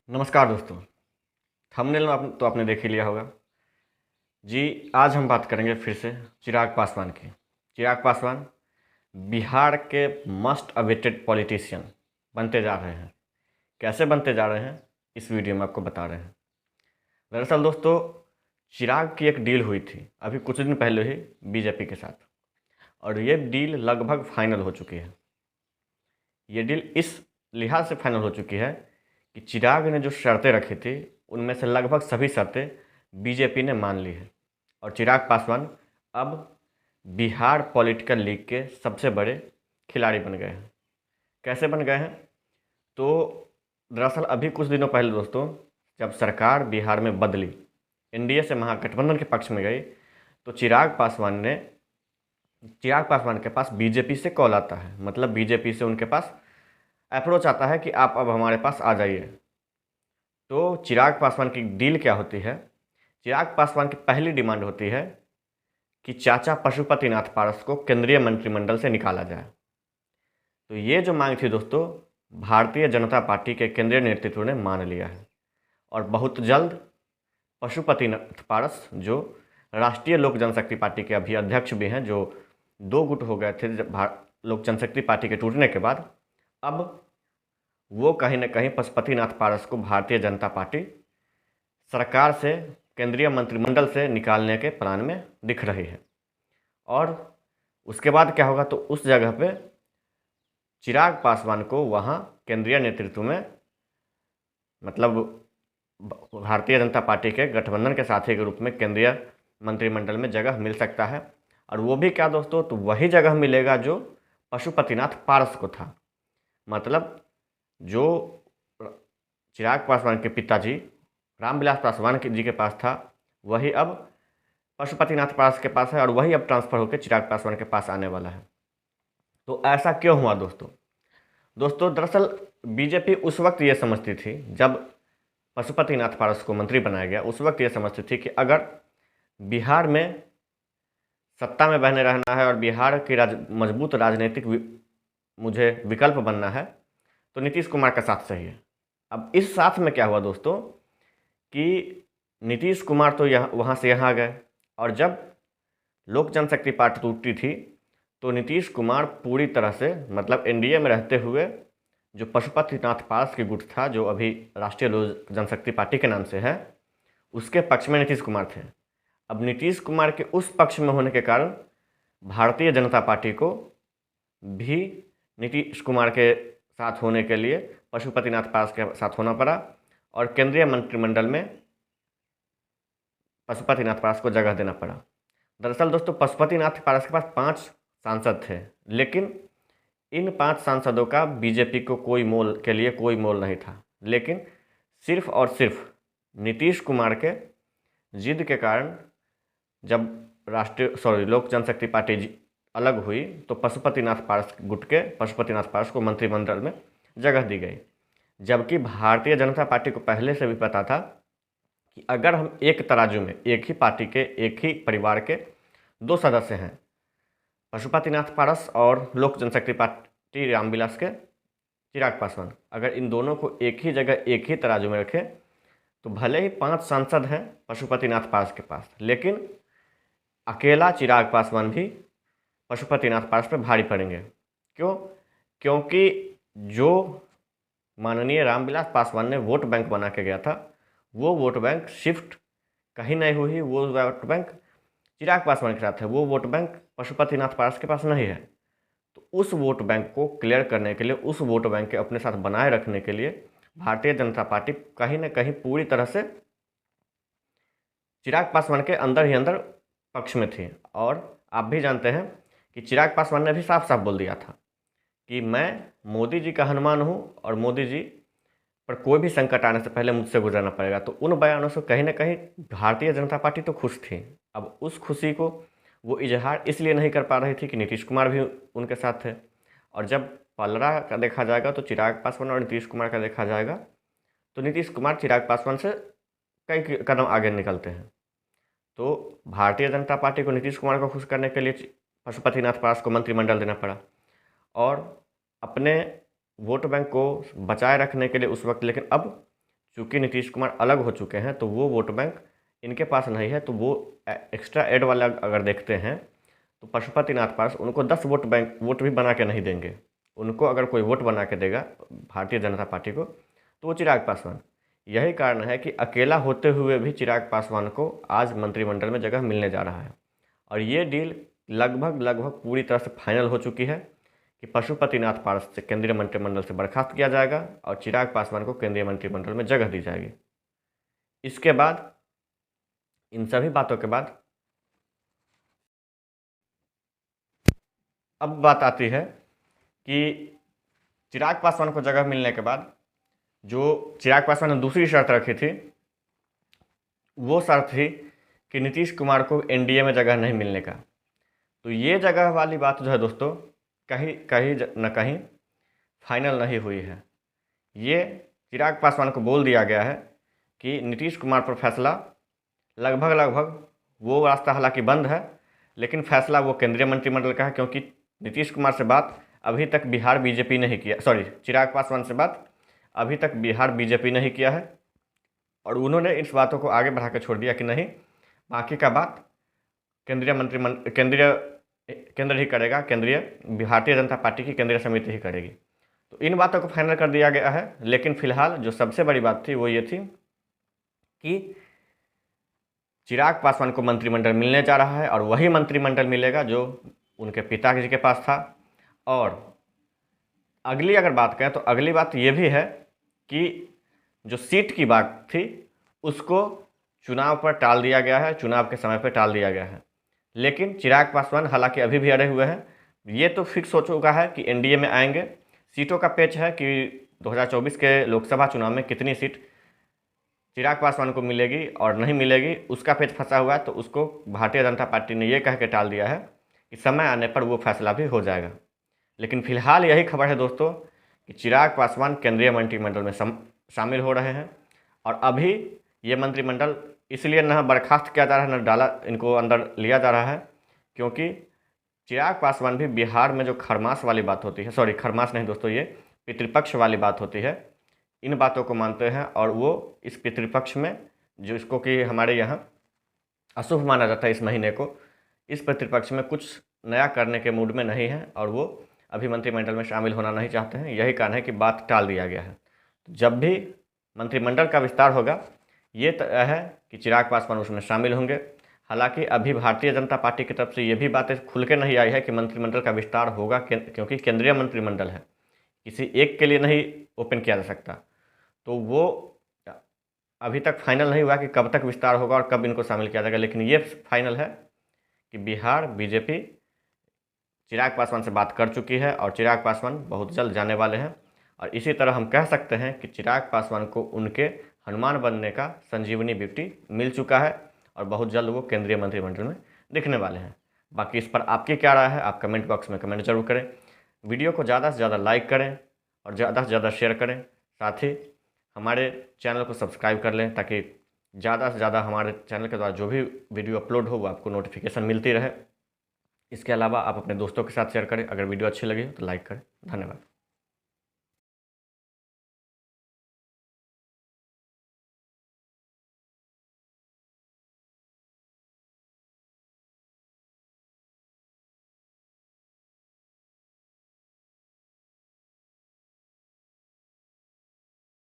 नमस्कार दोस्तों। थंबनेल में तो आपने देख ही लिया होगा जी। आज हम बात करेंगे फिर से चिराग पासवान की। चिराग पासवान बिहार के मस्ट अवेटेड पॉलिटिशियन बनते जा रहे हैं। कैसे बनते जा रहे हैं इस वीडियो में आपको बता रहे हैं। दरअसल दोस्तों, चिराग की एक डील हुई थी अभी कुछ दिन पहले ही बीजेपी के साथ, और ये डील लगभग फाइनल हो चुकी है। ये डील इस लिहाज से फाइनल हो चुकी है कि चिराग ने जो शर्तें रखी थी उनमें से लगभग सभी शर्तें बीजेपी ने मान ली है, और चिराग पासवान अब बिहार पॉलिटिकल लीग के सबसे बड़े खिलाड़ी बन गए हैं। कैसे बन गए हैं? तो दरअसल अभी कुछ दिनों पहले दोस्तों, जब सरकार बिहार में बदली, एनडीए से महागठबंधन के पक्ष में गई, तो चिराग पासवान के पास बीजेपी से कॉल आता है। मतलब बीजेपी से उनके पास अप्रोच आता है कि आप अब हमारे पास आ जाइए। तो चिराग पासवान की डील क्या होती है? चिराग पासवान की पहली डिमांड होती है कि चाचा पशुपतिनाथ पारस को केंद्रीय मंत्रिमंडल से निकाला जाए। तो ये जो मांग थी दोस्तों, भारतीय जनता पार्टी के केंद्रीय नेतृत्व ने मान लिया है, और बहुत जल्द पशुपतिनाथ पारस, जो राष्ट्रीय लोक जनशक्ति पार्टी के अभी अध्यक्ष भी हैं, जो दो गुट हो गए थे लोक जनशक्ति पार्टी के टूटने के बाद, अब वो कहीं ना कहीं पशुपतिनाथ पारस को भारतीय जनता पार्टी सरकार से, केंद्रीय मंत्रिमंडल से निकालने के प्लान में दिख रही है। और उसके बाद क्या होगा? तो उस जगह पे चिराग पासवान को वहाँ केंद्रीय नेतृत्व में, मतलब भारतीय जनता पार्टी के गठबंधन के साथी के रूप में केंद्रीय मंत्रिमंडल में जगह मिल सकता है। और वो भी क्या दोस्तों? तो वही जगह मिलेगा जो पशुपतिनाथ पारस को था। मतलब जो चिराग पासवान के पिताजी रामविलास पासवान जी के पास था, वही अब पशुपतिनाथ पारस के पास है, और वही अब ट्रांसफ़र होकर चिराग पासवान के पास आने वाला है। तो ऐसा क्यों हुआ दोस्तों? दरअसल बीजेपी उस वक्त ये समझती थी, जब पशुपतिनाथ पारस को मंत्री बनाया गया, उस वक्त ये समझती थी कि अगर बिहार में सत्ता में बने रहना है और बिहार की मजबूत राजनीतिक मुझे विकल्प बनना है, तो नीतीश कुमार का साथ सही है। अब इस साथ में क्या हुआ दोस्तों कि नीतीश कुमार तो यहाँ वहाँ से यहाँ गए, और जब लोक जनशक्ति पार्टी टूटी थी तो नीतीश कुमार पूरी तरह से, मतलब एनडीए में रहते हुए, जो पशुपतिनाथ पारस की गुट था, जो अभी राष्ट्रीय लोक जनशक्ति पार्टी के नाम से है, उसके पक्ष में नीतीश कुमार थे। अब नीतीश कुमार के उस पक्ष में होने के कारण भारतीय जनता पार्टी को भी नीतीश कुमार के साथ होने के लिए पशुपतिनाथ पारस के साथ होना पड़ा, और केंद्रीय मंत्रिमंडल में पशुपतिनाथ पारस को जगह देना पड़ा। दरअसल दोस्तों, पशुपतिनाथ पारस के पास 5 सांसद थे, लेकिन इन 5 सांसदों का बीजेपी को कोई मोल नहीं था। लेकिन सिर्फ और सिर्फ नीतीश कुमार के जिद के कारण, जब लोक जनशक्ति पार्टी अलग हुई, तो पशुपतिनाथ पारस गुट के पशुपतिनाथ पारस को मंत्रिमंडल में जगह दी गई। जबकि भारतीय जनता पार्टी को पहले से भी पता था कि अगर हम एक तराजू में, एक ही पार्टी के, एक ही परिवार के 2 सदस्य हैं, पशुपतिनाथ पारस और लोक जनशक्ति पार्टी रामविलास के चिराग पासवान, अगर इन दोनों को एक ही जगह, एक ही तराजू में रखें, तो भले ही 5 सांसद हैं पशुपतिनाथ पारस के पास, लेकिन अकेला चिराग पासवान भी पशुपतिनाथ पारस पर भारी पड़ेंगे। क्यों? क्योंकि जो माननीय रामविलास पासवान ने वोट बैंक बना के गया था, वो वोट बैंक शिफ्ट कहीं नहीं हुई। वो वोट बैंक चिराग पासवान के साथ है, वो वोट बैंक पशुपतिनाथ पारस के पास नहीं है। तो उस वोट बैंक को क्लियर करने के लिए, उस वोट बैंक के अपने साथ बनाए रखने के लिए, भारतीय जनता पार्टी कहीं ना कहीं पूरी तरह से चिराग पासवान के अंदर ही अंदर पक्ष में थी। और आप भी जानते हैं कि चिराग पासवान ने भी साफ साफ बोल दिया था कि मैं मोदी जी का हनुमान हूँ, और मोदी जी पर कोई भी संकट आने से पहले मुझसे गुजरना पड़ेगा। तो उन बयानों से कहीं ना कहीं भारतीय जनता पार्टी तो खुश थी। अब उस खुशी को वो इजहार इसलिए नहीं कर पा रही थी कि नीतीश कुमार भी उनके साथ थे, और जब पलड़ा का देखा जाएगा तो चिराग पासवान और नीतीश कुमार का देखा जाएगा तो नीतीश कुमार चिराग पासवान से कई कदम आगे निकलते हैं। तो भारतीय जनता पार्टी को नीतीश कुमार को खुश करने के लिए पशुपतिनाथ पारस को मंत्रिमंडल देना पड़ा, और अपने वोट बैंक को बचाए रखने के लिए उस वक्त। लेकिन अब चूँकि नीतीश कुमार अलग हो चुके हैं तो वो वोट बैंक इनके पास नहीं है, तो वो एक्स्ट्रा ऐड वाला अगर देखते हैं तो पशुपतिनाथ पारस उनको 10 वोट भी बना के नहीं देंगे। उनको अगर कोई वोट बना के देगा भारतीय जनता पार्टी को तो वो चिराग पासवान। यही कारण है कि अकेला होते हुए भी चिराग पासवान को आज मंत्रिमंडल में जगह मिलने जा रहा है। और ये डील लगभग पूरी तरह से फाइनल हो चुकी है कि पशुपतिनाथ पारस से केंद्रीय मंत्रिमंडल से बर्खास्त किया जाएगा और चिराग पासवान को केंद्रीय मंत्रिमंडल में जगह दी जाएगी। इसके बाद, इन सभी बातों के बाद अब बात आती है कि चिराग पासवान को जगह मिलने के बाद जो चिराग पासवान ने दूसरी शर्त रखी थी, वो शर्त थी कि नीतीश कुमार को एनडीए में जगह नहीं मिलने का। तो ये जगह वाली बात जो है दोस्तों कहीं न कहीं फाइनल नहीं हुई है। ये चिराग पासवान को बोल दिया गया है कि नीतीश कुमार पर फैसला लगभग वो रास्ता हालांकि बंद है, लेकिन फैसला वो केंद्रीय मंत्रिमंडल का है, क्योंकि नीतीश कुमार से बात अभी तक बिहार बीजेपी ने ही किया, चिराग पासवान से बात अभी तक बिहार बीजेपी ने ही किया है और उन्होंने इस बातों को आगे बढ़ा कर छोड़ दिया कि नहीं, बाकी का बात केंद्र ही करेगा, भारतीय जनता पार्टी की केंद्रीय समिति ही करेगी। तो इन बातों को फाइनल कर दिया गया है। लेकिन फिलहाल जो सबसे बड़ी बात थी वो ये थी कि चिराग पासवान को मंत्रिमंडल मिलने जा रहा है और वही मंत्रिमंडल मिलेगा जो उनके पिताजी के पास था। और अगली अगर बात करें तो अगली बात ये भी है कि जो सीट की बात थी उसको चुनाव पर टाल दिया गया है, चुनाव के समय पर टाल दिया गया है। लेकिन चिराग पासवान हालांकि अभी भी अड़े हुए हैं। ये तो फिक्स हो चुका है कि एनडीए में आएंगे। सीटों का पेच है कि 2024 के लोकसभा चुनाव में कितनी सीट चिराग पासवान को मिलेगी और नहीं मिलेगी, उसका पेच फंसा हुआ है। तो उसको भारतीय जनता पार्टी ने ये कह के टाल दिया है कि समय आने पर वो फैसला भी हो जाएगा। लेकिन फिलहाल यही खबर है दोस्तों कि चिराग पासवान केंद्रीय मंत्रिमंडल में शामिल हो रहे हैं। और अभी ये मंत्रिमंडल इसलिए न बर्खास्त किया जा रहा है, न डाला इनको अंदर लिया जा रहा है, क्योंकि चिराग पासवान भी बिहार में जो खरमास वाली बात होती है, खरमास नहीं दोस्तों, ये पितृपक्ष वाली बात होती है, इन बातों को मानते हैं। और वो इस पितृपक्ष में जो इसको कि हमारे यहाँ अशुभ माना जाता है, इस महीने को, इस पितृपक्ष में कुछ नया करने के मूड में नहीं है और वो अभी मंत्रिमंडल में शामिल होना नहीं चाहते हैं। यही कारण है कि बात टाल दिया गया है। जब भी मंत्रिमंडल का विस्तार होगा ये तय है कि चिराग पासवान उसमें शामिल होंगे। हालांकि अभी भारतीय जनता पार्टी की तरफ से ये भी बातें खुल के नहीं आई है कि मंत्रिमंडल का विस्तार होगा, क्योंकि केंद्रीय मंत्रिमंडल है, किसी एक के लिए नहीं ओपन किया जा सकता। तो वो अभी तक फाइनल नहीं हुआ कि कब तक विस्तार होगा और कब इनको शामिल किया जाएगा। लेकिन ये फाइनल है कि बिहार बीजेपी चिराग पासवान से बात कर चुकी है और चिराग पासवान बहुत जल्द जाने वाले हैं। और इसी तरह हम कह सकते हैं कि चिराग पासवान को उनके हनुमान बनने का संजीवनी ब्यूटी मिल चुका है और बहुत जल्द वो केंद्रीय मंत्रिमंडल में दिखने वाले हैं। बाकी इस पर आपकी क्या राय है, आप कमेंट बॉक्स में कमेंट जरूर करें। वीडियो को ज़्यादा से ज़्यादा लाइक करें और ज़्यादा से ज़्यादा शेयर करें। साथ ही हमारे चैनल को सब्सक्राइब कर लें ताकि ज़्यादा से ज़्यादा हमारे चैनल के द्वारा जो भी वीडियो अपलोड हो वो आपको नोटिफिकेशन मिलती रहे। इसके अलावा आप अपने दोस्तों के साथ शेयर करें। अगर वीडियो अच्छी लगी तो लाइक करें। धन्यवाद।